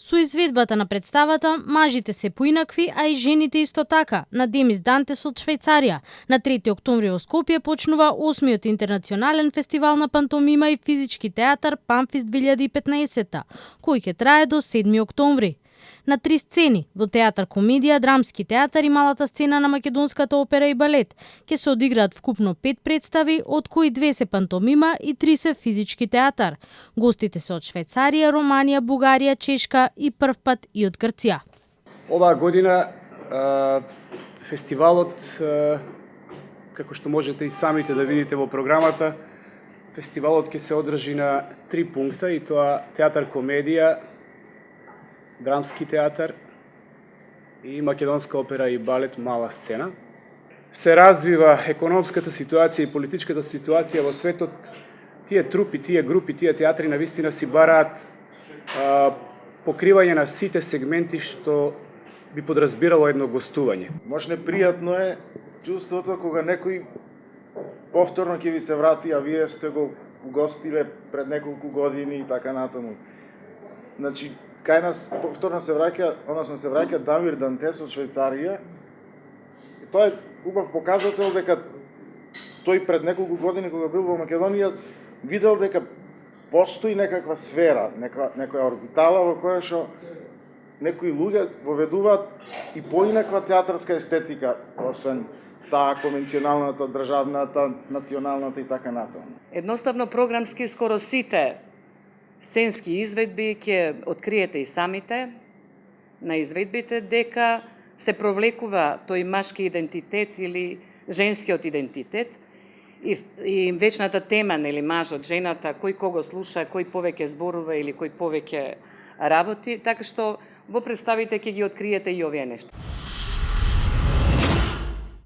Со изведбата на представата, мажите се поинакви, а и жените исто така, на Демис Дантес од Швајцарија. На 3 октомври во Скопје почнува 8-миот интернационален фестивал на пантомима и физички театар Памфист 2015, кој ќе трае до 7 октомври. На 3 сцени, во театар комедија, драмски театар и малата сцена на македонската опера и балет, ќе се одиграат вкупно 5 представи, од кои 2 се пантомима и 3 се физички театар. Гостите се од Швајцарија, Романија, Бугарија, Чешка и првпат и од Грција. Оваа година фестивалот, како што можете и самите да видите во програмата, фестивалот ќе се одржи на 3 пункта, и тоа театар комедија, драмски театар и македонска опера и балет мала сцена. Се развива економската ситуација и политичката ситуација во светот. Тие трупи, тие групи, тие театри навистина си бараат покривање на сите сегменти што би подразбирало едно гостување. Може непријатно е чувството кога некој повторно ќе ви се врати, а вие сте го угостиле пред неколку години и така натаму. Значи, кај нас повторно се враќа Дамир Дантес од Швајцарија. И тоа е убав показател дека тој пред неколку години кога бил во Македонија видел дека постои некаква сфера, некоја орбитала во која што некои луѓе воведуваат и поинаква театарска естетика, освен таа конвенционалната, државната, националната и така натаму. Едноставно програмски скоро сите сценски изведби ќе откриете и самите на изведбите дека се провлекува тој машки идентитет или женскиот идентитет и вечната тема, нели, мажот, жената, кој кого слуша, кој повеќе зборува или кој повеќе работи, така што во представите ќе ги откриете и овие нешта.